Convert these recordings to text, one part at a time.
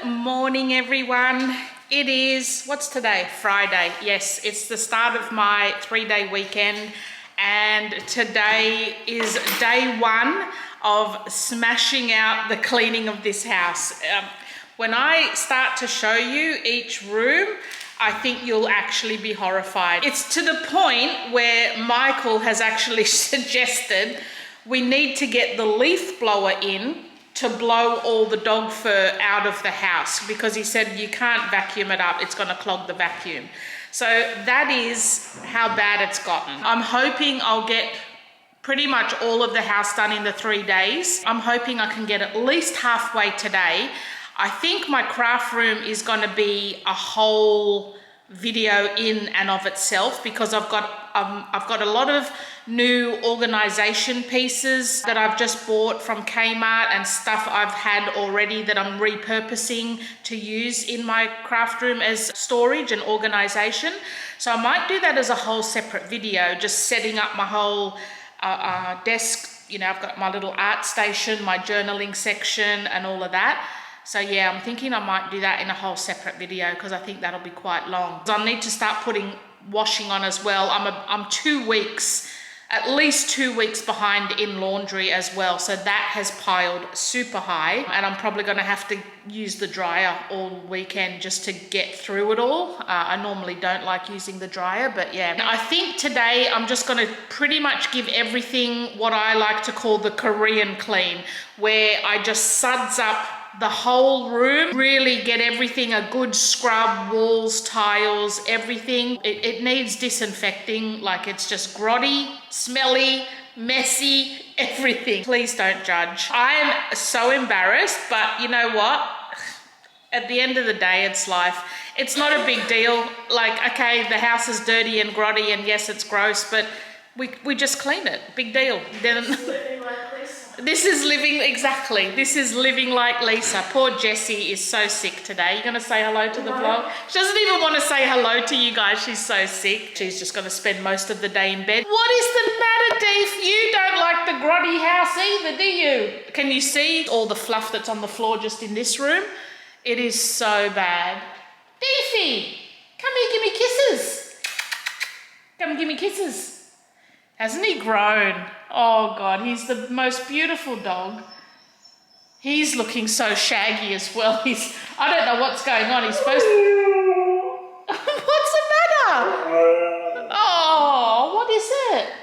Good morning, everyone. It is, what's today? Friday. Yes, it's the start of my 3-day weekend, and today is day one of smashing out the cleaning of this house. When I start to show you each room, I think you'll actually be horrified. It's to the point where Michael has actually suggested we need to get the leaf blower in to blow all the dog fur out of the house, because he said you can't vacuum it up, it's going to clog the vacuum. So that is how bad it's gotten. I'm hoping I'll get pretty much all of the house done in the 3 days. I'm hoping I can get at least halfway today. I think my craft room is going to be a whole video in and of itself, because I've got a lot of new organization pieces that I've just bought from Kmart, and stuff I've had already that I'm repurposing to use in my craft room as storage and organization. So I might do that as a whole separate video, just setting up my whole desk. You know, I've got my little art station, my journaling section and all of that. So yeah, I'm thinking I might do that in a whole separate video, because I think that'll be quite long. So I'll need to start putting washing on as well. I'm 2 weeks, at least 2 weeks behind in laundry as well. So that has piled super high, and I'm probably going to have to use the dryer all weekend just to get through it all. I normally don't like using the dryer, but yeah. I think today I'm just going to pretty much give everything what I like to call the Korean clean, where I just suds up the whole room, really get everything a good scrub, walls, tiles, everything. It needs disinfecting, like it's just grotty, smelly, messy, everything. Please don't judge. I am so embarrassed, but you know what? At the end of the day, it's life. It's not a big deal. Like, okay, the house is dirty and grotty, and yes, it's gross, but we just clean it. Big deal. This is living, exactly. This is living like Lisa. Poor Jessie is so sick today. You're going to say hello to the vlog? She doesn't even want to say hello to you guys. She's so sick. She's just going to spend most of the day in bed. What is the matter, Deef? You don't like the grotty house either, do you? Can you see all the fluff that's on the floor just in this room? It is so bad. Deefy, come here, give me kisses. Come and give me kisses. Hasn't he grown? Oh God, he's the most beautiful dog. He's looking so shaggy as well. I don't know what's going on. He's supposed to... What's the matter? Oh, what is it?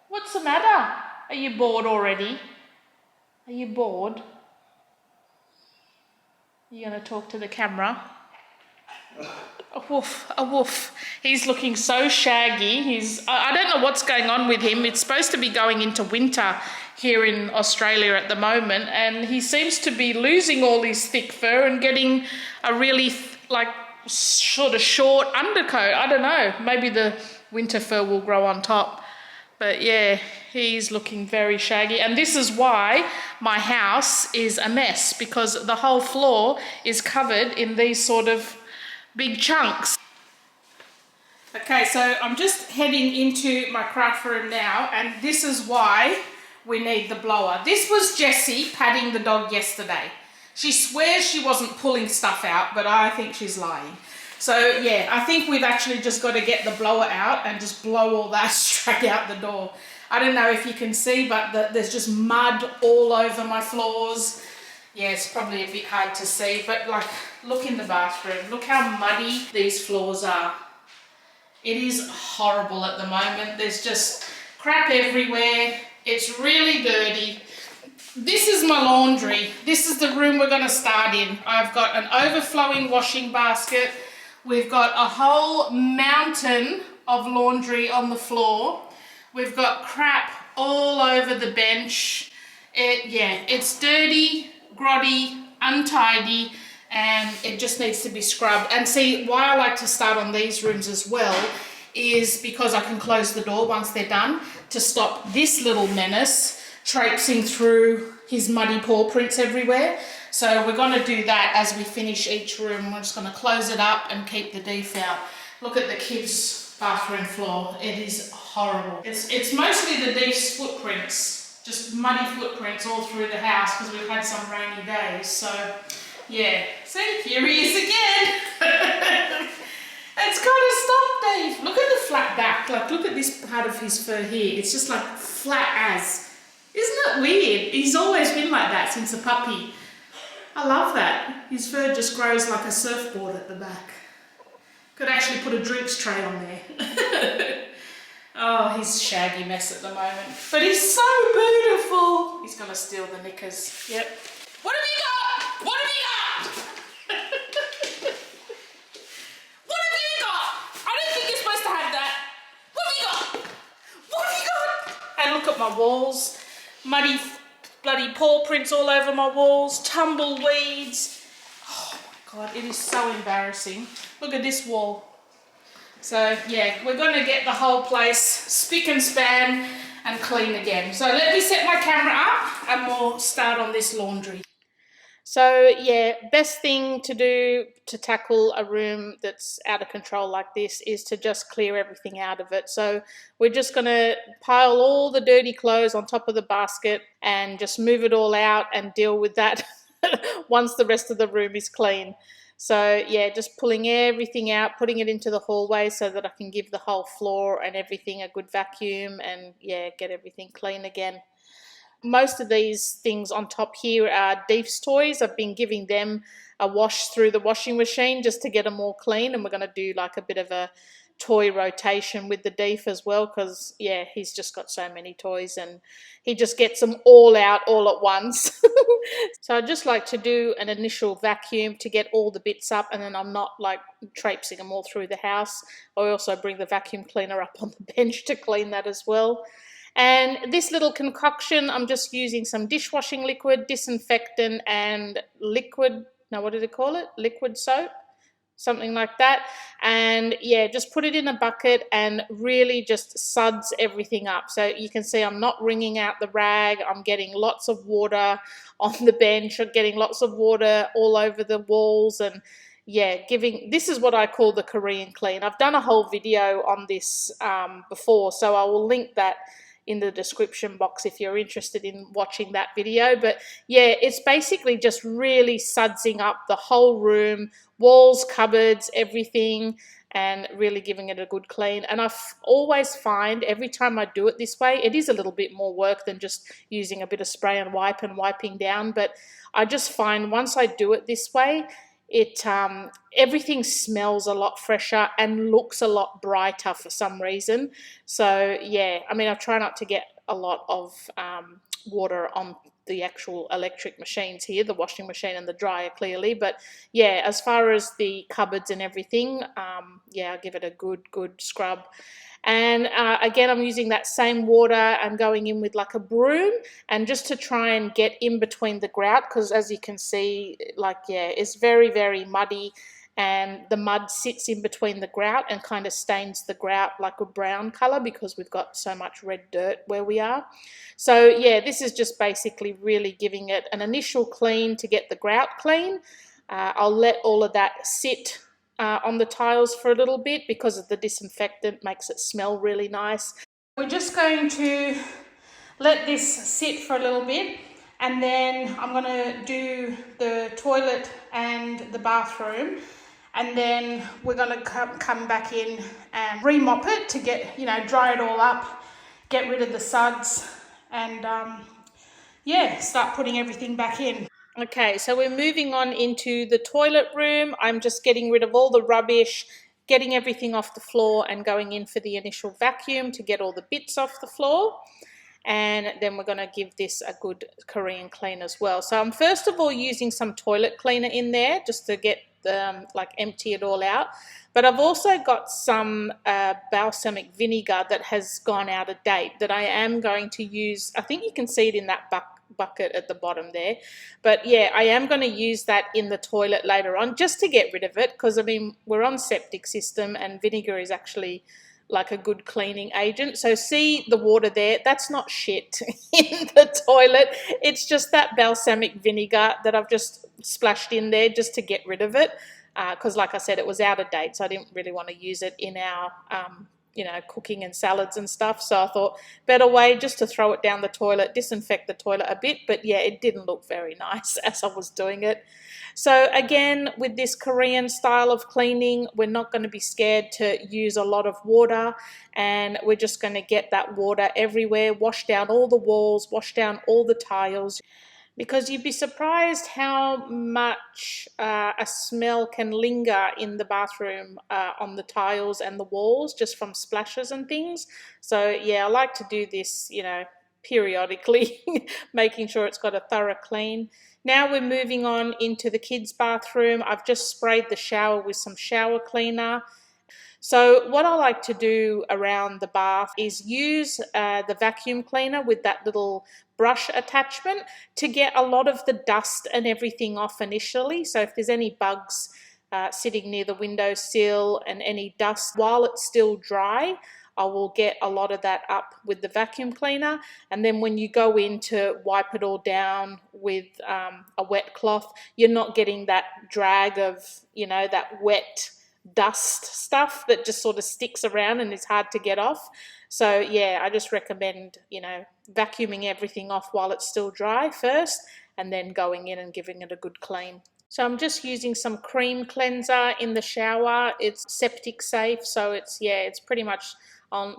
What's the matter? Are you bored already? Are you bored? Are you going to talk to the camera? A woof, a woof. He's looking so shaggy. I don't know what's going on with him. It's supposed to be going into winter here in Australia at the moment, and he seems to be losing all his thick fur and getting a really sort of short undercoat. I don't know. Maybe the winter fur will grow on top. But yeah, he's looking very shaggy. And this is why my house is a mess, because the whole floor is covered in these sort of big chunks. Okay, so I'm just heading into my craft room now, and this is why we need the blower. This was Jessie patting the dog yesterday. She swears she wasn't pulling stuff out, but I think she's lying. So yeah, I think we've actually just got to get the blower out and just blow all that straight out the door. I don't know if you can see, but there's just mud all over my floors. Yeah, it's probably a bit hard to see, but like, look in the bathroom. Look how muddy these floors are. It is horrible at the moment. There's just crap everywhere. It's really dirty. This is my laundry. This is the room we're going to start in. I've got an overflowing washing basket. We've got a whole mountain of laundry on the floor. We've got crap all over the bench. It's dirty, grotty, untidy, and it just needs to be scrubbed. And see, why I like to start on these rooms as well is because I can close the door once they're done to stop this little menace traipsing through his muddy paw prints everywhere. So we're going to do that as we finish each room. We're just going to close it up and keep the Deef out. Look at the kids' bathroom floor. It is horrible. It's mostly the Deef's footprints, just muddy footprints all through the house because we've had some rainy days. So Yeah, see, here he is again. It's got to stop, Dave. Look at the flat back. Like, look at this part of his fur here. It's just like flat as. Isn't that weird? He's always been like that since a puppy. I love that. His fur just grows like a surfboard at the back. Could actually put a drinks tray on there. Oh, he's a shaggy mess at the moment. But he's so beautiful. He's going to steal the knickers. Yep. What have you got? What have you got? What have you got? I don't think you're supposed to have that. What have you got? What have you got? And look at my walls. Muddy, bloody paw prints all over my walls. Tumbleweeds. Oh my God, it is so embarrassing. Look at this wall. So yeah, we're going to get the whole place spick and span and clean again. So let me set my camera up and we'll start on this laundry. So yeah, best thing to do to tackle a room that's out of control like this is to just clear everything out of it. So we're just going to pile all the dirty clothes on top of the basket and just move it all out and deal with that once the rest of the room is clean. So yeah, just pulling everything out, putting it into the hallway so that I can give the whole floor and everything a good vacuum and yeah, get everything clean again. Most of these things on top here are Deef's toys. I've been giving them a wash through the washing machine just to get them all clean, and we're going to do like a bit of a toy rotation with the Deef as well because yeah, he's just got so many toys and he just gets them all out all at once. So I just like to do an initial vacuum to get all the bits up, and then I'm not like traipsing them all through the house. I also bring the vacuum cleaner up on the bench to clean that as well. And this little concoction, I'm just using some dishwashing liquid, disinfectant, and liquid, no, what do they call it? Liquid soap, something like that. And yeah, just put it in a bucket and really just suds everything up. So you can see I'm not wringing out the rag. I'm getting lots of water on the bench. I'm getting lots of water all over the walls and yeah, this is what I call the Korean clean. I've done a whole video on this before, so I will link that in the description box if you're interested in watching that video. But yeah, it's basically just really sudsing up the whole room, walls, cupboards, everything, and really giving it a good clean. And I always find every time I do it this way, it is a little bit more work than just using a bit of spray and wipe and wiping down, but I just find once I do it this way, everything smells a lot fresher and looks a lot brighter for some reason. So yeah, I mean, I try not to get a lot of water on the actual electric machines here, the washing machine and the dryer clearly, but yeah, as far as the cupboards and everything, yeah, I'll give it a good scrub. And again, I'm using that same water and going in with like a broom and just to try and get in between the grout, because as you can see, like, yeah, it's very, very muddy and the mud sits in between the grout and kind of stains the grout like a brown color because we've got so much red dirt where we are. So yeah, this is just basically really giving it an initial clean to get the grout clean. I'll let all of that sit on the tiles for a little bit because of the disinfectant makes it smell really nice. We're just going to let this sit for a little bit and then I'm going to do the toilet and the bathroom, and then we're going to come back in and remop it to get, you know, dry it all up, get rid of the suds, and yeah, start putting everything back in. Okay, so we're moving on into the toilet room. I'm just getting rid of all the rubbish, getting everything off the floor and going in for the initial vacuum to get all the bits off the floor. And then we're going to give this a good Korean clean as well. So I'm first of all using some toilet cleaner in there just to get like empty it all out. But I've also got some balsamic vinegar that has gone out of date that I am going to use. I think you can see it in that bucket at the bottom there, but yeah, I am going to use that in the toilet later on just to get rid of it, because I mean, we're on septic system and vinegar is actually like a good cleaning agent. So see the water there, that's not shit in the toilet, it's just that balsamic vinegar that I've just splashed in there just to get rid of it, because like I said, it was out of date, so I didn't really want to use it in our you know, cooking and salads and stuff. So I thought better way just to throw it down the toilet, disinfect the toilet a bit. But yeah, it didn't look very nice as I was doing it. So again, with this Korean style of cleaning, we're not going to be scared to use a lot of water, and we're just going to get that water everywhere, wash down all the walls, wash down all the tiles, because you'd be surprised how much a smell can linger in the bathroom on the tiles and the walls just from splashes and things. So yeah, I like to do this, you know, periodically, making sure it's got a thorough clean. Now we're moving on into the kids' bathroom. I've just sprayed the shower with some shower cleaner. So what I like to do around the bath is use the vacuum cleaner with that little brush attachment to get a lot of the dust and everything off initially. So if there's any bugs sitting near the windowsill and any dust, while it's still dry, I will get a lot of that up with the vacuum cleaner. And then when you go in to wipe it all down with a wet cloth, you're not getting that drag of, you know, that wet dust stuff that just sort of sticks around and is hard to get off. So yeah, I just recommend, you know, vacuuming everything off while it's still dry first, and then going in and giving it a good clean. So I'm just using some cream cleanser in the shower. It's septic safe, so it's, yeah, it's pretty much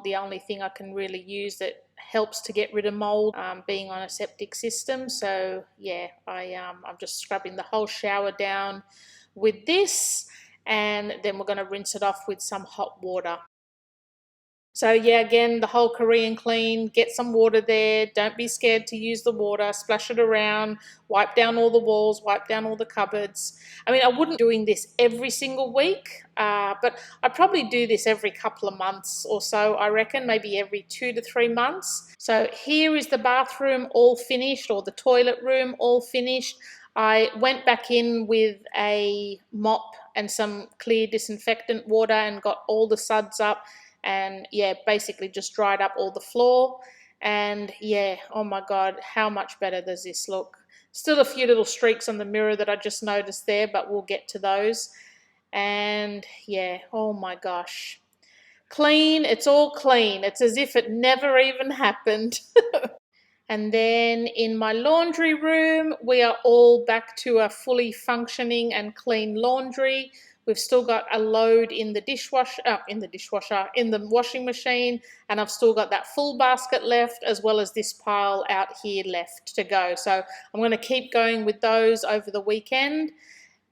the only thing I can really use that helps to get rid of mold, being on a septic system. So yeah, I'm just scrubbing the whole shower down with this, and then we're going to rinse it off with some hot water. So yeah, again, the whole Korean clean, get some water there, don't be scared to use the water, splash it around, wipe down all the walls, wipe down all the cupboards. I mean, I wouldn't be doing this every single week, but I probably do this every couple of months or so, I reckon, maybe every 2 to 3 months. So here is the bathroom all finished, or the toilet room all finished. I went back in with a mop and some clear disinfectant water and got all the suds up, and yeah, basically just dried up all the floor. And yeah, oh my God, how much better does this look? Still a few little streaks on the mirror that I just noticed there, but we'll get to those. And yeah, oh my gosh, clean, it's all clean. It's as if it never even happened. And then in my laundry room, we are all back to a fully functioning and clean laundry. We've still got a load in the in the washing machine, and I've still got that full basket left, as well as this pile out here left to go. So I'm going to keep going with those over the weekend.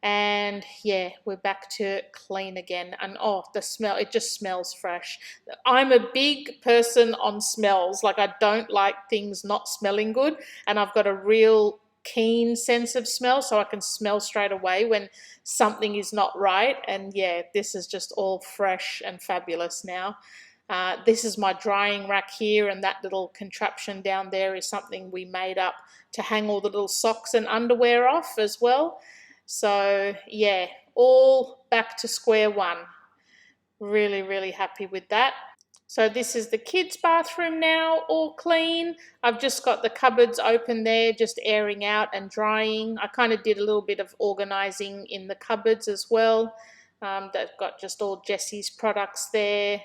And yeah, we're back to clean again. And oh, the smell, it just smells fresh. I'm a big person on smells. Like, I don't like things not smelling good, and I've got a real keen sense of smell, so I can smell straight away when something is not right. And yeah, this is just all fresh and fabulous now. This is my drying rack here, and that little contraption down there is something we made up to hang all the little socks and underwear off as well. So yeah, all back to square one. Really, really happy with that. So this is the kids' bathroom now, all clean. I've just got the cupboards open there, just airing out and drying. I kind of did a little bit of organising in the cupboards as well. They've got just all Jessie's products there,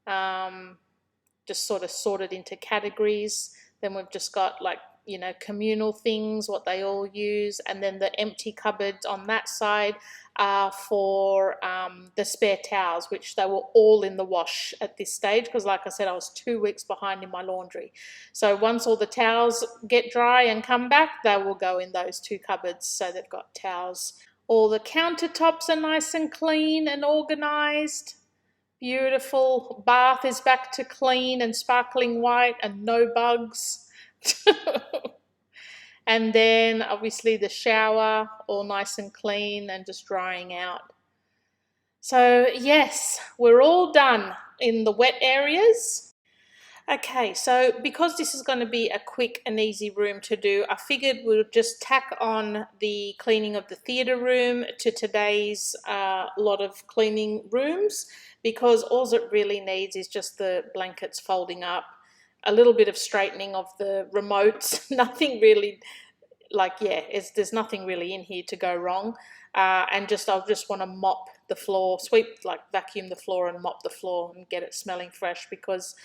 just sort of sorted into categories. Then we've just got, like, you know, communal things, what they all use, and then the empty cupboards on that side are for the spare towels, which they were all in the wash at this stage, because like I said, I was 2 weeks behind in my laundry. So once all the towels get dry and come back, they will go in those 2 cupboards, so they've got towels. All the countertops are nice and clean and organised. Beautiful. Bath is back to clean and sparkling white and no bugs. And then obviously the shower, all nice and clean and just drying out. So yes, we're all done in the wet areas. Okay, so because this is going to be a quick and easy room to do, I figured we'll just tack on the cleaning of the theatre room to today's lot of cleaning rooms, because all it really needs is just the blankets folding up, a little bit of straightening of the remotes, nothing really like, yeah, there's nothing really in here to go wrong. And I'll just want to mop the floor, vacuum the floor and mop the floor and get it smelling fresh, because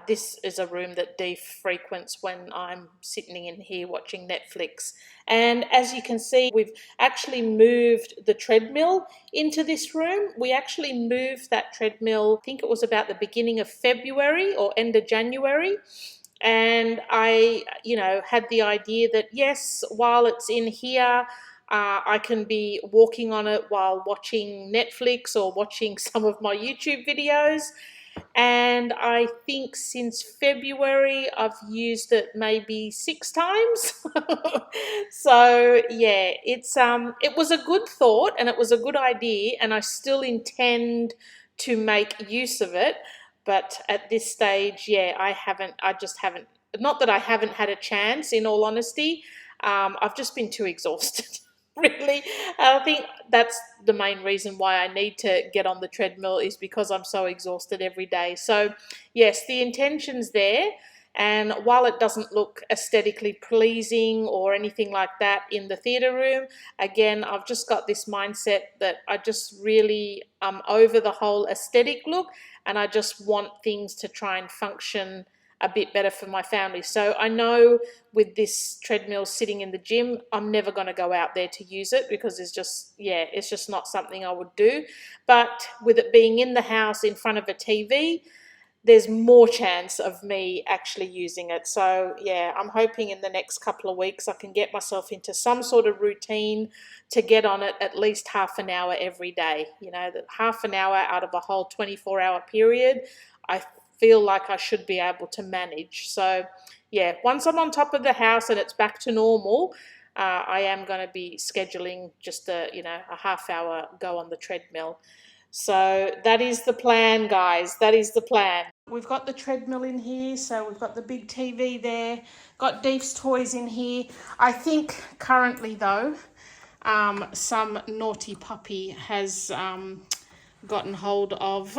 this is a room that Dee frequents when I'm sitting in here watching Netflix. And as you can see, we've actually moved the treadmill into this room. We actually moved that treadmill, I think it was about the beginning of February or end of January. And I, had the idea that, yes, while it's in here, I can be walking on it while watching Netflix or watching some of my YouTube videos. And I think since February I've used it maybe 6 times. So yeah, it was a good thought and it was a good idea, and I still intend to make use of it. But at this stage, yeah, I just haven't, not that I haven't had a chance, in all honesty. I've just been too exhausted. Really, I think that's the main reason why I need to get on the treadmill, is because I'm so exhausted every day. So yes, the intention's there, and while it doesn't look aesthetically pleasing or anything like that in the theatre room, again, I've just got this mindset that I just really over the whole aesthetic look, and I just want things to try and function a bit better for my family. So I know with this treadmill sitting in the gym, I'm never going to go out there to use it, because it's just not something I would do. But with it being in the house in front of a TV, there's more chance of me actually using it. So yeah, I'm hoping in the next couple of weeks I can get myself into some sort of routine to get on it at least half an hour every day. That half an hour out of a whole 24-hour period, I feel like I should be able to manage. So yeah, once I'm on top of the house and it's back to normal, I am going to be scheduling just a half hour go on the treadmill. So that is the plan, guys. That is the plan. We've got the treadmill in here, so we've got the big TV there, got Deef's toys in here. I think currently though, some naughty puppy has gotten hold of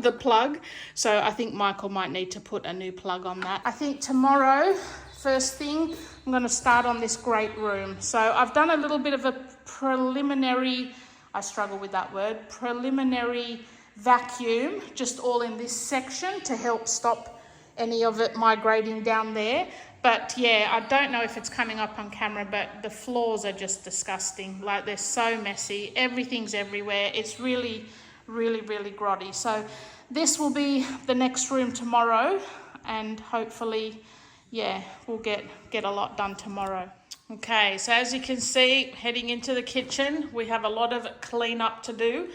the plug, so I think Michael might need to put a new plug on that. I think tomorrow, first thing, I'm going to start on this great room. So I've done a little bit of a preliminary, I struggle with that word, preliminary vacuum, just all in this section to help stop any of it migrating down there. But yeah, I don't know if it's coming up on camera, but the floors are just disgusting. Like, they're so messy, everything's everywhere. It's really grotty. So this will be the next room tomorrow, and hopefully, yeah, we'll get a lot done tomorrow. Okay, so as you can see, heading into the kitchen, we have a lot of cleanup to do.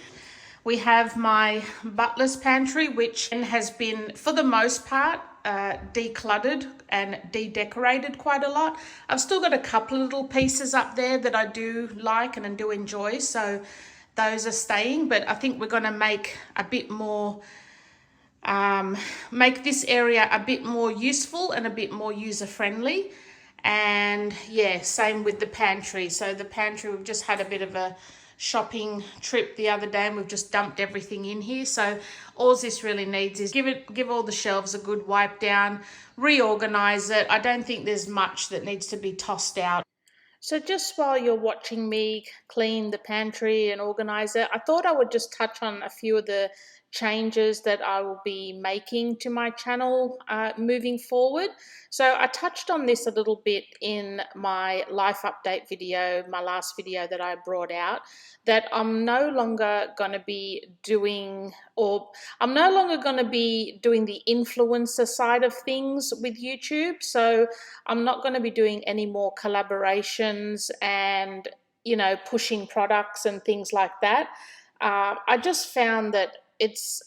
We have my butler's pantry, which has been, for the most part, decluttered and de-decorated quite a lot. I've still got a couple of little pieces up there that I do like and I do enjoy, so those are staying. But I think we're going to make a bit more, make this area a bit more useful and a bit more user-friendly. And yeah, same with the pantry. So the pantry, we've just had a bit of a shopping trip the other day and we've just dumped everything in here. So all this really needs is give all the shelves a good wipe down, reorganize it. I don't think there's much that needs to be tossed out. So just while you're watching me clean the pantry and organize it, I thought I would just touch on a few of the changes that I will be making to my channel moving forward. So I touched on this a little bit in my life update video, my last video that I brought out, that I'm no longer going to be doing, the influencer side of things with YouTube. So I'm not going to be doing any more collaborations and, pushing products and things like that. I just found that it's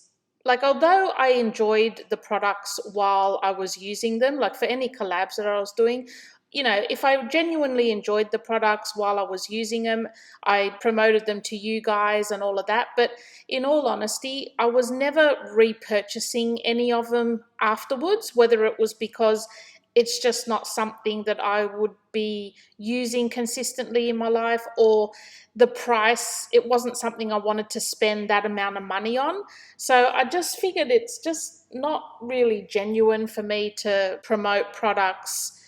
like, although I enjoyed the products while I was using them, like for any collabs that I was doing, if I genuinely enjoyed the products while I was using them, I promoted them to you guys and all of that. But in all honesty, I was never repurchasing any of them afterwards, whether it was because it's just not something that I would be using consistently in my life, or the price, it wasn't something I wanted to spend that amount of money on. So I just figured it's just not really genuine for me to promote products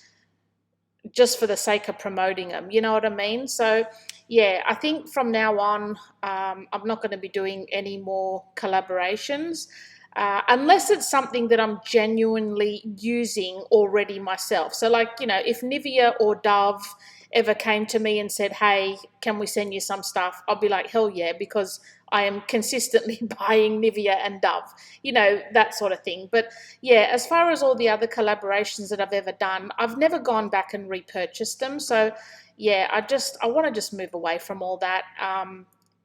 just for the sake of promoting them. You know what I mean? So yeah, I think from now on, I'm not going to be doing any more collaborations. Unless it's something that I'm genuinely using already myself. So, like, you know, if Nivea or Dove ever came to me and said, hey, can we send you some stuff? I'll be like, hell yeah, because I am consistently buying Nivea and Dove, you know, that sort of thing. But yeah, as far as all the other collaborations that I've ever done, I've never gone back and repurchased them. So yeah, I want to just move away from all that.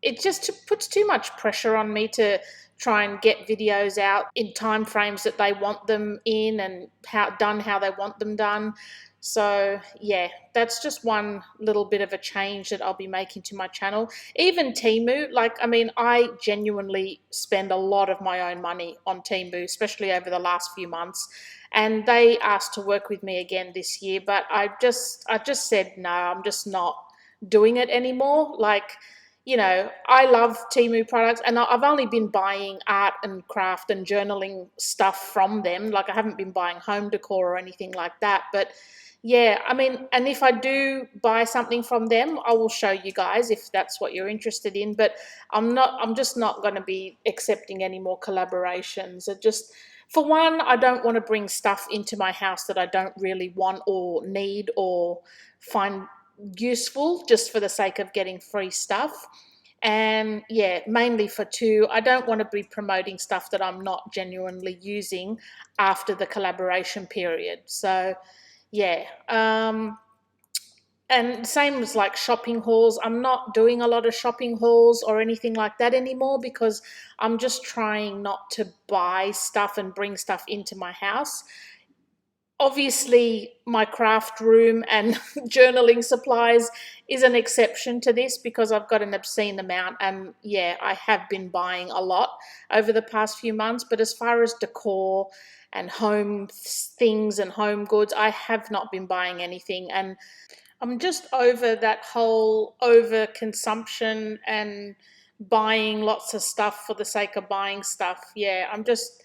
It just puts too much pressure on me to try and get videos out in time frames that they want them in and how they want them done. So yeah, that's just one little bit of a change that I'll be making to my channel. Even Temu, like, I mean, I genuinely spend a lot of my own money on Temu, especially over the last few months. And they asked to work with me again this year, but I just said no, I'm just not doing it anymore. Like, you know, I love Temu products, and I've only been buying art and craft and journaling stuff from them. Like, I haven't been buying home decor or anything like that. But yeah, I mean, and if I do buy something from them, I will show you guys if that's what you're interested in. But I'm just not going to be accepting any more collaborations. It just, for one, I don't want to bring stuff into my house that I don't really want or need or find useful just for the sake of getting free stuff. And yeah, mainly for two, I don't want to be promoting stuff that I'm not genuinely using after the collaboration period. So yeah, and same as like shopping hauls. I'm not doing a lot of shopping hauls or anything like that anymore because I'm just trying not to buy stuff and bring stuff into my house. Obviously, my craft room and journaling supplies is an exception to this because I've got an obscene amount, and yeah, I have been buying a lot over the past few months. But as far as decor and home things and home goods, I have not been buying anything, and I'm just over that whole over consumption and buying lots of stuff for the sake of buying stuff. Yeah, I'm just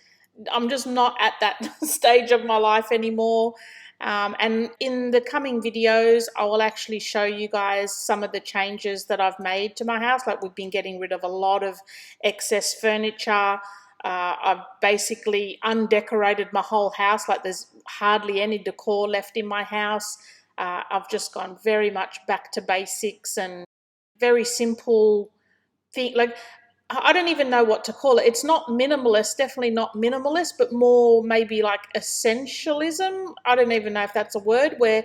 not at that stage of my life anymore. And in the coming videos, I will actually show you guys some of the changes that I've made to my house. Like, we've been getting rid of a lot of excess furniture. I've basically undecorated my whole house. Like, there's hardly any decor left in my house. I've just gone very much back to basics and very simple thing. Like, I don't even know what to call it. It's not minimalist, definitely not minimalist, but more maybe like essentialism. I don't even know if that's a word, where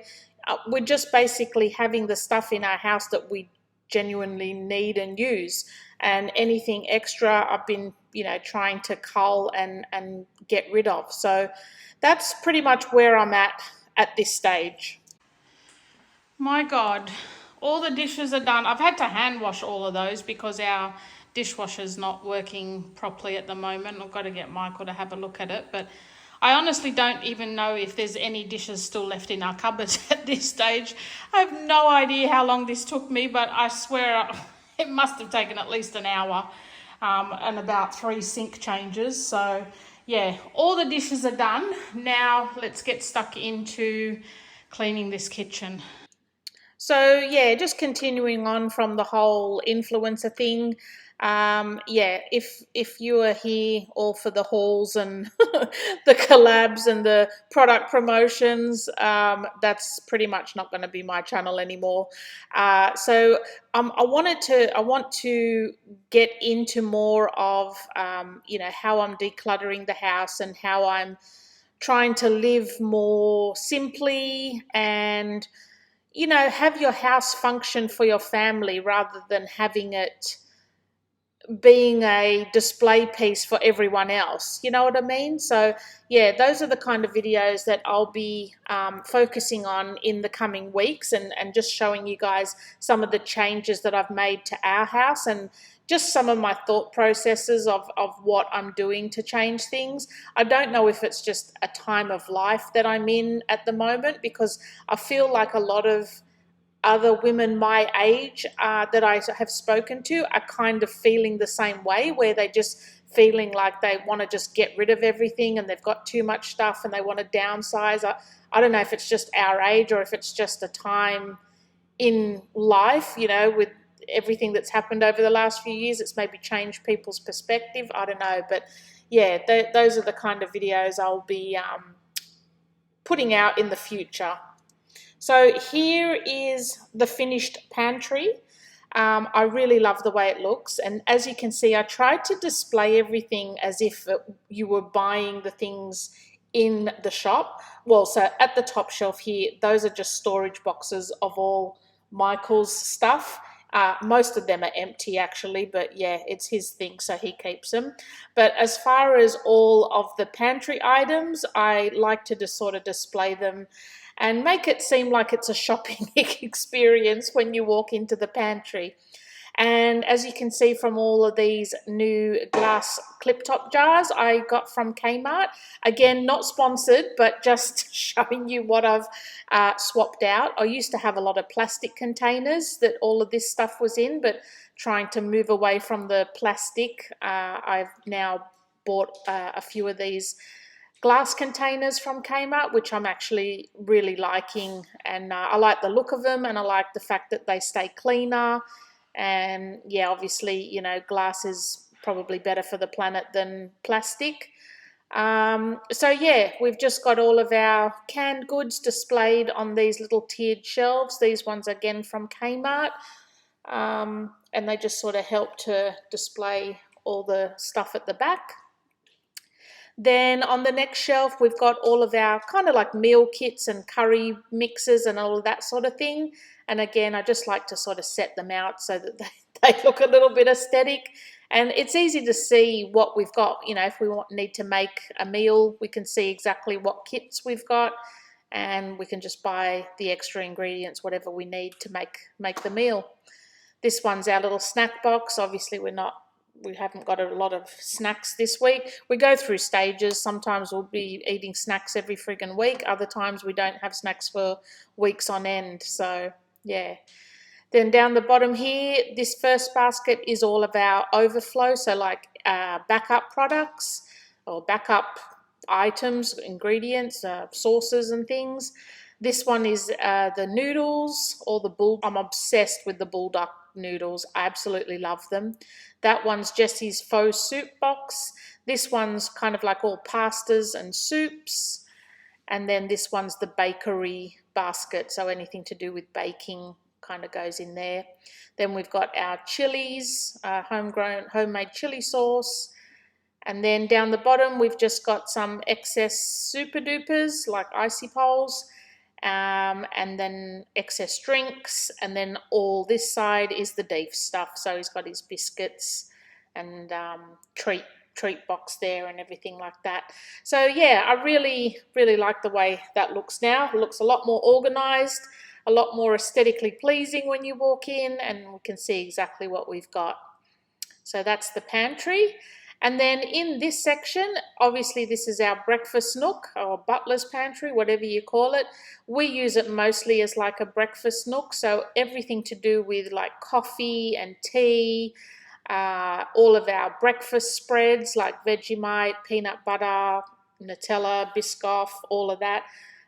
we're just basically having the stuff in our house that we genuinely need and use. And anything extra, I've been, you know, trying to cull and get rid of. So that's pretty much where I'm at this stage. My God, all the dishes are done. I've had to hand wash all of those because our dishwasher's not working properly at the moment. I've got to get Michael to have a look at it. But I honestly don't even know if there's any dishes still left in our cupboards at this stage. I have no idea how long this took me, but I swear it must have taken at least an hour and about 3 sink changes. So yeah, all the dishes are done. Now let's get stuck into cleaning this kitchen. So yeah, just continuing on from the whole influencer thing. Yeah, if you are here all for the hauls and the collabs and the product promotions, that's pretty much not going to be my channel anymore. So I want to get into more of you know, how I'm decluttering the house and how I'm trying to live more simply and, you know, have your house function for your family rather than having it being a display piece for everyone else. You know what I mean? So yeah, those are the kind of videos that I'll be focusing on in the coming weeks, and just showing you guys some of the changes that I've made to our house and just some of my thought processes of what I'm doing to change things. I don't know if it's just a time of life that I'm in at the moment, because I feel like a lot of other women my age that I have spoken to are kind of feeling the same way, where they just feeling like they want to just get rid of everything and they've got too much stuff and they want to downsize. I don't know if it's just our age or if it's just a time in life, you know, with everything that's happened over the last few years. It's maybe changed people's perspective. I don't know. But yeah, those are the kind of videos I'll be putting out in the future. So here is the finished pantry. I really love the way it looks, and as you can see, I tried to display everything as if you were buying the things in the shop. Well, so at the top shelf here, those are just storage boxes of all Michael's stuff. Most of them are empty actually, but yeah, it's his thing, so he keeps them. But as far as all of the pantry items, I like to just sort of display them and make it seem like it's a shopping experience when you walk into the pantry. And as you can see from all of these new glass clip-top jars I got from Kmart, again, not sponsored, but just showing you what I've swapped out. I used to have a lot of plastic containers that all of this stuff was in, but trying to move away from the plastic, I've now bought a few of these glass containers from Kmart, which I'm actually really liking, and I like the look of them, and I like the fact that they stay cleaner. And yeah, obviously, you know, glass is probably better for the planet than plastic. So yeah, we've just got all of our canned goods displayed on these little tiered shelves. These ones again from Kmart, and they just sort of help to display all the stuff at the back. Then on the next shelf, we've got all of our kind of like meal kits and curry mixes and all of that sort of thing. And again, I just like to sort of set them out so that they look a little bit aesthetic. And it's easy to see what we've got. You know, if we need to make a meal, we can see exactly what kits we've got. And we can just buy the extra ingredients, whatever we need to make the meal. This one's our little snack box. Obviously, we haven't got a lot of snacks this week. We go through stages. Sometimes we'll be eating snacks every friggin' week. Other times we don't have snacks for weeks on end. So, yeah. Then down the bottom here, this first basket is all of our overflow. So like backup products or backup items, ingredients, sauces and things. This one is the noodles or the I'm obsessed with the bulldog noodles. I absolutely love them. That one's Jessie's faux soup box. This one's kind of like all pastas and soups. And then this one's the bakery basket. So anything to do with baking kind of goes in there. Then we've got our chilies, homemade chili sauce. And then down the bottom, we've just got some excess super dupers like icy poles. And then excess drinks, and then all this side is the beef stuff. So he's got his biscuits and treat box there and everything like that. So yeah, I really like the way that looks now. It looks a lot more organized, a lot more aesthetically pleasing when you walk in, and we can see exactly what we've got. So that's the pantry. And then in this section, obviously this is our breakfast nook or butler's pantry, whatever you call it. We use it mostly as like a breakfast nook. So everything to do with like coffee and tea, all of our breakfast spreads like Vegemite, peanut butter, Nutella, Biscoff, all of that.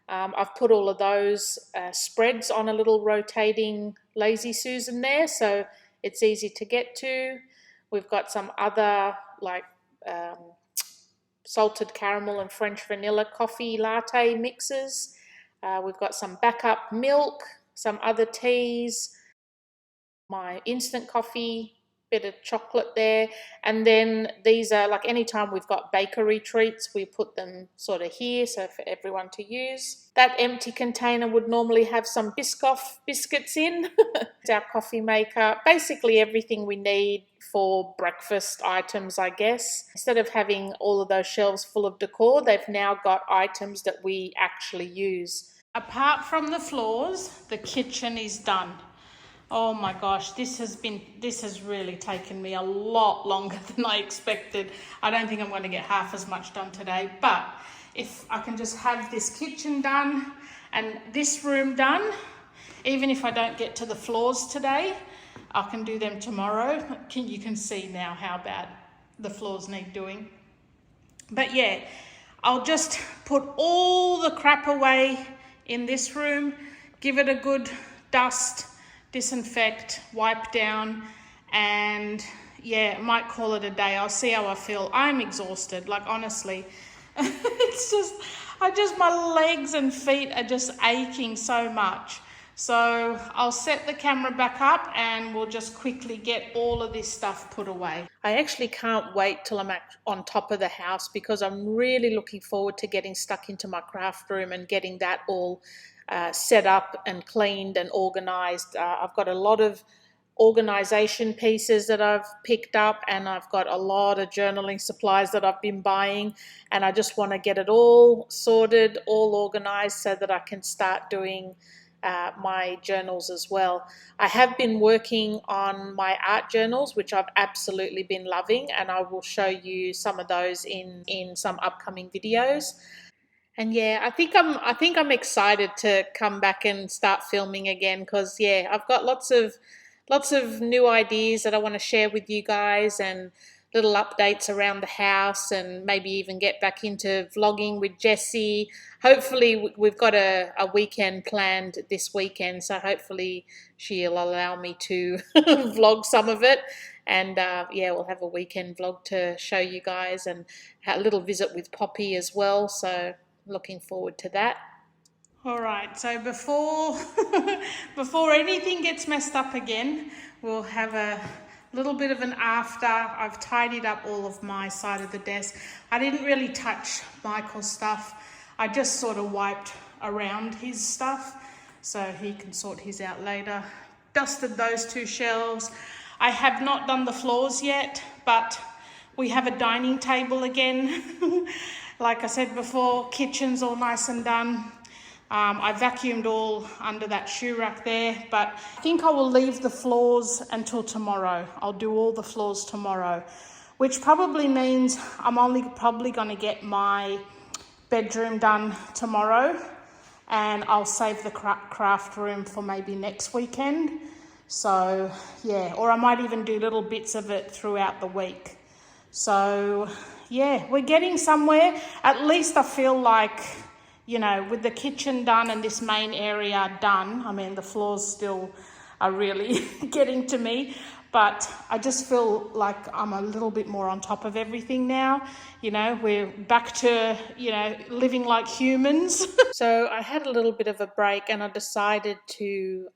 I've put all of those spreads on a little rotating Lazy Susan there, so it's easy to get to. We've got some other like salted caramel and French vanilla coffee latte mixes. We've got some backup milk, some other teas, my instant coffee, bit of chocolate there. And then these are like anytime we've got bakery treats, we put them sort of here, so for everyone to use. That empty container would normally have some Biscoff biscuits in. It's our coffee maker, basically everything we need for breakfast items, I guess. Instead of having all of those shelves full of decor, they've now got items that we actually use. Apart from the floors, the kitchen is done. Oh my gosh, this has really taken me a lot longer than I expected. I don't think I'm going to get half as much done today, but if I can just have this kitchen done and this room done, even if I don't get to the floors today, I can do them tomorrow. You can see now how bad the floors need doing. But yeah, I'll just put all the crap away in this room, give it a good dust, disinfect, wipe down, and yeah, might call it a day. I'll see how I feel. I'm exhausted, like honestly. It's just, my legs and feet are just aching so much. So I'll set the camera back up and we'll just quickly get all of this stuff put away. I actually can't wait till I'm on top of the house because I'm really looking forward to getting stuck into my craft room and getting that all set up and cleaned and organized. I've got a lot of organization pieces that I've picked up, and I've got a lot of journaling supplies that I've been buying, and I just want to get it all sorted, all organized so that I can start doing my journals as well. I have been working on my art journals, which I've absolutely been loving, and I will show you some of those in some upcoming videos. And yeah, I think I'm excited to come back and start filming again because yeah, I've got lots of new ideas that I want to share with you guys, and little updates around the house, and maybe even get back into vlogging with Jessie. Hopefully we've got a weekend planned this weekend, so hopefully she'll allow me to vlog some of it. And yeah, we'll have a weekend vlog to show you guys, and a little visit with Poppy as well, so looking forward to that. All right, so before before anything gets messed up again, we'll have a little bit of an after. I've tidied up all of my side of the desk. I didn't really touch Michael's stuff. I just sort of wiped around his stuff so he can sort his out later. Dusted those two shelves. I have not done the floors yet, but we have a dining table again. Like I said before, kitchen's all nice and done. I vacuumed all under that shoe rack there, but I think I will leave the floors until tomorrow. I'll do all the floors tomorrow, which probably means I'm only probably going to get my bedroom done tomorrow, and I'll save the craft room for maybe next weekend. So yeah, or I might even do little bits of it throughout the week. So yeah, we're getting somewhere. At least I feel like, you know, with the kitchen done and this main area done, I mean, the floors still are really getting to me, but I just feel like I'm a little bit more on top of everything now. You know, we're back to, you know, living like humans. So I had a little bit of a break, and I decided to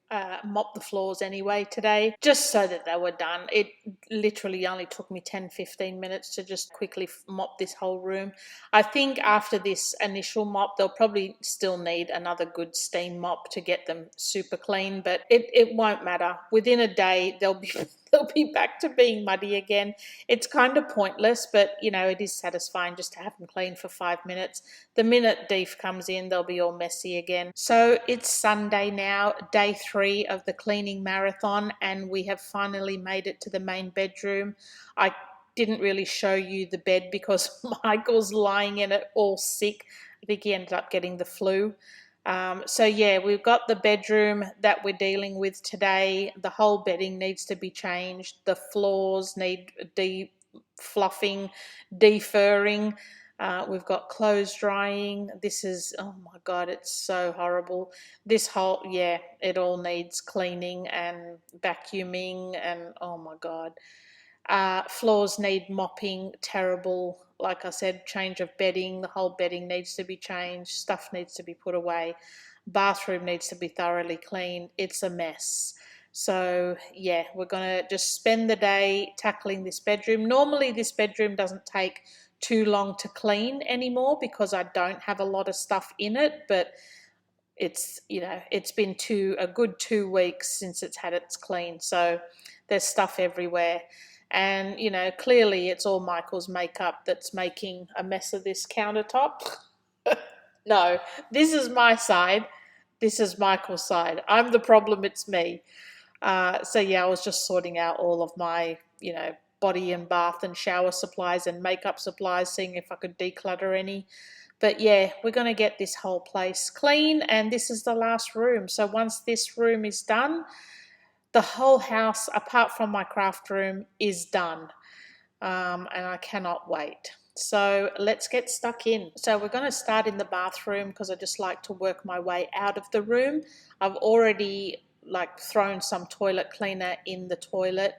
mop the floors anyway today, just so that they were done. It literally only took me 10-15 minutes to just quickly mop this whole room. I think after this initial mop, they'll probably still need another good steam mop to get them super clean, but it won't matter. Within a day, they'll be back to being muddy again. It's kind of pointless, but you know, it is satisfying just to have them clean for 5 minutes. The minute Deef comes in, they'll be all messy again. So it's Sunday now, day 3 of the cleaning marathon, and we have finally made it to the main bedroom. I didn't really show you the bed because Michael's lying in it all sick. I think he ended up getting the flu. So yeah, we've got the bedroom that we're dealing with today. The whole bedding needs to be changed. The floors need fluffing, defurring. We've got clothes drying. This is, oh my God, it's so horrible. This whole, yeah, it all needs cleaning and vacuuming, and oh my God. Floors need mopping, terrible. Like I said, change of bedding, the whole bedding needs to be changed, stuff needs to be put away, bathroom needs to be thoroughly cleaned. It's a mess. So yeah, we're gonna just spend the day tackling this bedroom. Normally this bedroom doesn't take too long to clean anymore because I don't have a lot of stuff in it, but it's, you know, it's been a good 2 weeks since it's had its clean, so there's stuff everywhere. And, you know, clearly it's all Michael's makeup that's making a mess of this countertop. No, this is my side. This is Michael's side. I'm the problem, it's me. So yeah, I was just sorting out all of my, you know, body and bath and shower supplies and makeup supplies, seeing if I could declutter any. But yeah, we're going to get this whole place clean, and this is the last room. So once this room is done, the whole house, apart from my craft room, is done. and I cannot wait. So let's get stuck in. So we're going to start in the bathroom because I just like to work my way out of the room. I've already like thrown some toilet cleaner in the toilet,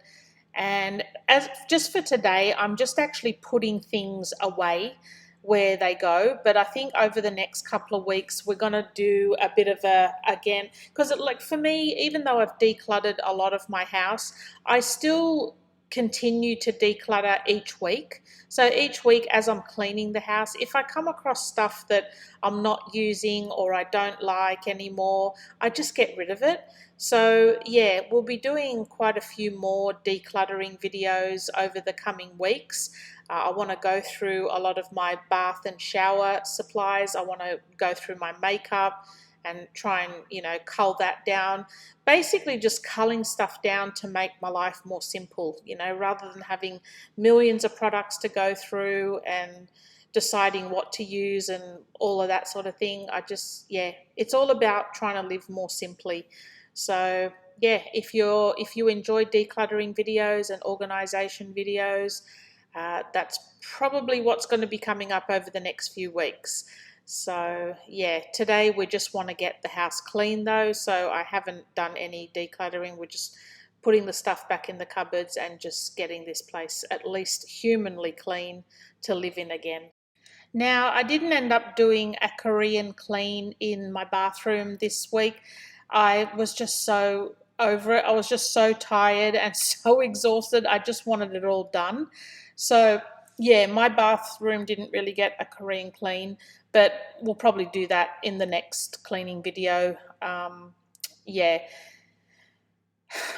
and as just for today, I'm just actually putting things away where they go. But I think over the next couple of weeks we're going to do a bit of a, again, because like for me, even though I've decluttered a lot of my house, I still continue to declutter each week. So each week as I'm cleaning the house, if I come across stuff that I'm not using or I don't like anymore, I just get rid of it. So yeah, we'll be doing quite a few more decluttering videos over the coming weeks. I want to go through a lot of my bath and shower supplies. I want to go through my makeup and try and, you know, cull that down. Basically just culling stuff down to make my life more simple, you know, rather than having millions of products to go through and deciding what to use and all of that sort of thing. I just, yeah, it's all about trying to live more simply. So yeah, if you enjoy decluttering videos and organization videos, that's probably what's going to be coming up over the next few weeks. So yeah, today we just want to get the house clean though, so I haven't done any decluttering. We're just putting the stuff back in the cupboards and just getting this place at least humanly clean to live in again. Now, I didn't end up doing a Korean clean in my bathroom this week. I was just so over it. I was just so tired and so exhausted. I just wanted it all done. So yeah, my bathroom didn't really get a Korean clean, but we'll probably do that in the next cleaning video. Yeah,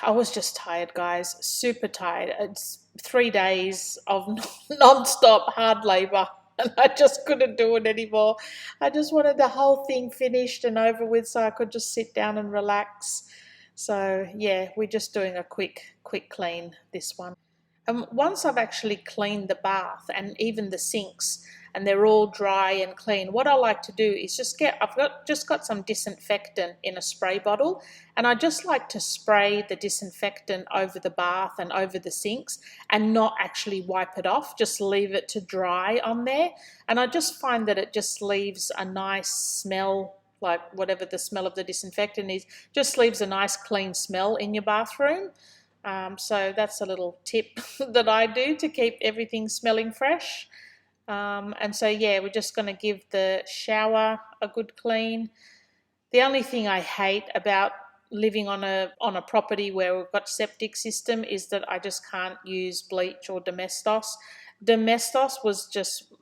I was just tired, guys, super tired. It's 3 days of non-stop hard labor, and I just couldn't do it anymore. I just wanted the whole thing finished and over with so I could just sit down and relax. So yeah, we're just doing a quick clean this one. Once I've actually cleaned the bath and even the sinks and they're all dry and clean, what I like to do is I've just got some disinfectant in a spray bottle, and I just like to spray the disinfectant over the bath and over the sinks and not actually wipe it off, just leave it to dry on there. And I just find that it just leaves a nice smell, like whatever the smell of the disinfectant is, just leaves a nice clean smell in your bathroom. So that's a little tip that I do to keep everything smelling fresh. And so yeah, we're just going to give the shower a good clean. The only thing I hate about living on a property where we've got septic system is that I just can't use bleach or Domestos. Domestos was just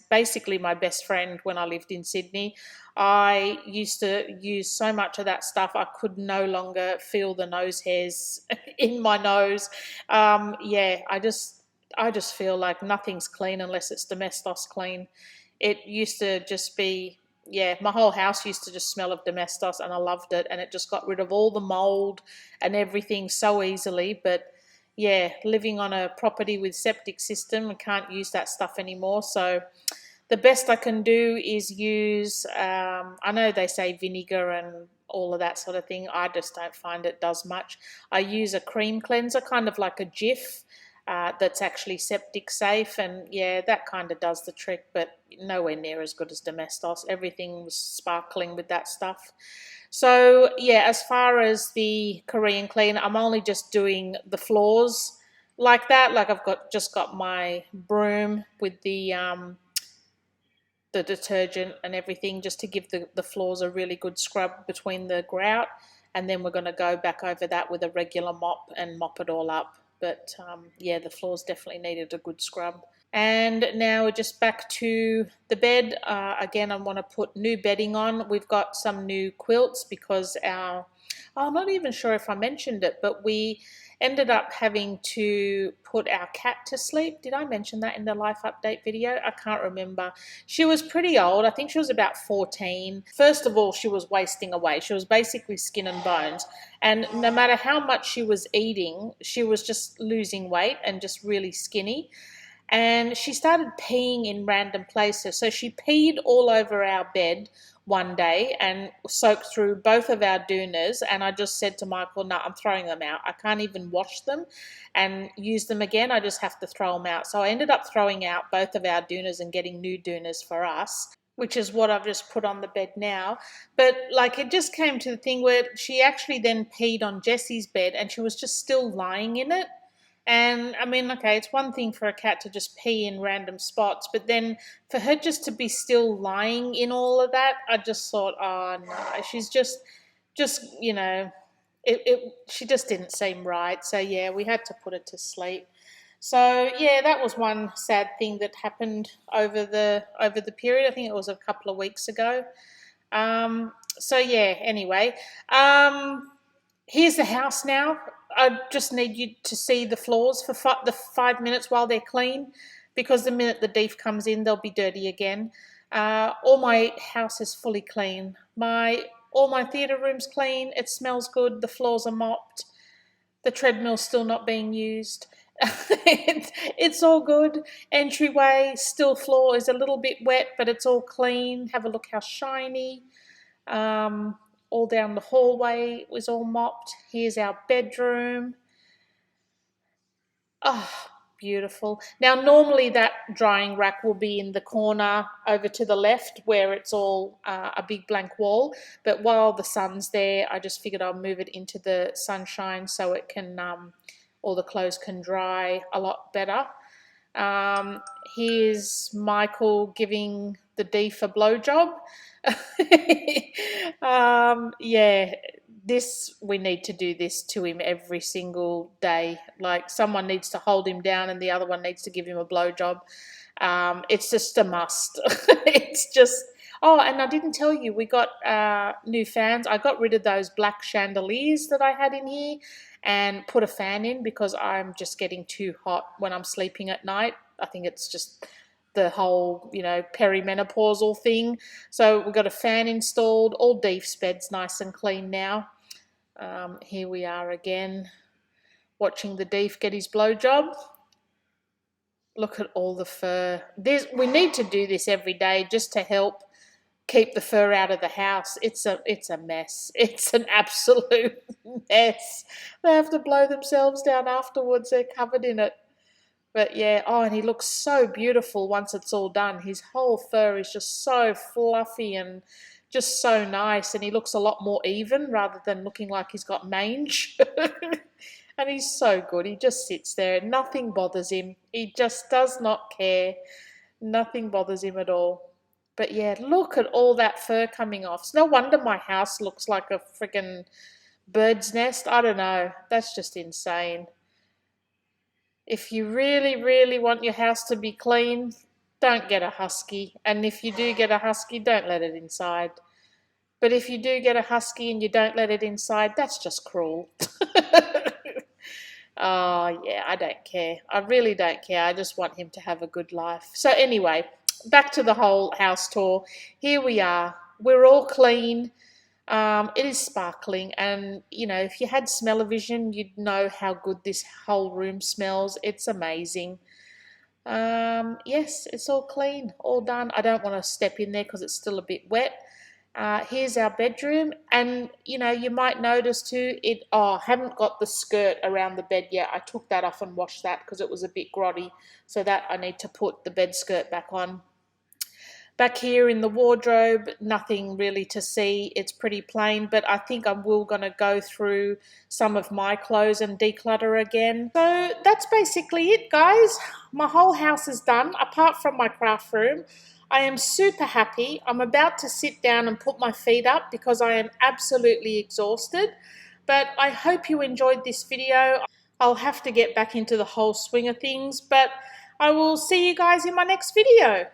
basically my best friend when I lived in Sydney. I used to use so much of that stuff I could no longer feel the nose hairs in my nose. Yeah, I just feel like nothing's clean unless it's Domestos clean. It used to just be, yeah, my whole house used to just smell of Domestos and I loved it, and it just got rid of all the mold and everything so easily. But yeah, living on a property with septic system, I can't use that stuff anymore. So the best I can do is use, I know they say vinegar and all of that sort of thing. I just don't find it does much. I use a cream cleanser, kind of like a Jif, that's actually septic safe, and yeah, that kind of does the trick, but nowhere near as good as Domestos. Everything was sparkling with that stuff. So yeah, as far as the Korean clean, I'm only just doing the floors like that. Like I've just got my broom with the detergent and everything, just to give the floors a really good scrub between the grout, and then we're going to go back over that with a regular mop and mop it all up. But yeah, the floors definitely needed a good scrub. And now we're just back to the bed. Again, I want to put new bedding on. We've got some new quilts because I'm not even sure if I mentioned it, but we ended up having to put our cat to sleep. Did I mention that in the life update video? I can't remember. She was pretty old. I think she was about 14. First of all, she was wasting away. She was basically skin and bones. And no matter how much she was eating, she was just losing weight and just really skinny. and she started peeing in random places. So she peed all over our bed one day and soaked through both of our doonas, and I just said to Michael, no, I'm throwing them out. I can't even wash them and use them again. I just have to throw them out. So I ended up throwing out both of our doonas and getting new doonas for us, which is what I've just put on the bed now. But like, it just came to the thing where she actually then peed on Jessie's bed and she was just still lying in it. And I mean, okay, it's one thing for a cat to just pee in random spots, but then for her just to be still lying in all of that, I just thought, oh no, she's just, she just didn't seem right. So yeah, we had to put her to sleep. So yeah, that was one sad thing that happened over the period. I think it was a couple of weeks ago. So yeah, anyway, here's the house now. I just need you to see the floors for the 5 minutes while they're clean, because the minute the deef comes in, they'll be dirty again. All my house is fully clean. All my theatre room's clean. It smells good. The floors are mopped. The treadmill's still not being used. It's all good. Entryway, still floor is a little bit wet, but it's all clean. Have a look how shiny. All down the hallway was all mopped. Here's our bedroom. Oh, beautiful. Now, normally that drying rack will be in the corner over to the left where it's all a big blank wall. But while the sun's there, I just figured I'll move it into the sunshine so it can, all the clothes can dry a lot better. Here's Michael giving the deef a blowjob. Yeah, we need to do this to him every single day. Like, someone needs to hold him down and the other one needs to give him a blowjob. It's just a must. It's just, oh, and I didn't tell you, we got new fans. I got rid of those black chandeliers that I had in here and put a fan in because I'm just getting too hot when I'm sleeping at night. I think it's just the whole, perimenopausal thing. So we've got a fan installed. All Deef's bed's nice and clean now. Here we are again, watching the Deef get his blowjob. Look at all the fur. We need to do this every day just to help keep the fur out of the house. It's a mess. It's an absolute mess. They have to blow themselves down afterwards. They're covered in it. But yeah, oh, and he looks so beautiful once it's all done. His whole fur is just so fluffy and just so nice, and he looks a lot more even rather than looking like he's got mange. And he's so good. He just sits there. Nothing bothers him. He just does not care. Nothing bothers him at all. But yeah, look at all that fur coming off. It's no wonder my house looks like a freaking bird's nest. I don't know. That's just insane. If you really, really want your house to be clean, don't get a husky. And if you do get a husky, don't let it inside. But if you do get a husky and you don't let it inside, that's just cruel. Oh, yeah, I don't care. I really don't care. I just want him to have a good life. So anyway, back to the whole house tour. Here we are. We're all clean. It is sparkling, and if you had smell-o-vision, you'd know how good this whole room smells. It's amazing. Yes, it's all clean, all done. I don't want to step in there because it's still a bit wet. Here's our bedroom, and you might notice too, I haven't got the skirt around the bed yet. I took that off and washed that because it was a bit grotty, so that I need to put the bed skirt back on. Back here in the wardrobe, nothing really to see. It's pretty plain, but I think I'm going to go through some of my clothes and declutter again. So that's basically it, guys. My whole house is done, apart from my craft room. I am super happy. I'm about to sit down and put my feet up because I am absolutely exhausted. But I hope you enjoyed this video. I'll have to get back into the whole swing of things, but I will see you guys in my next video.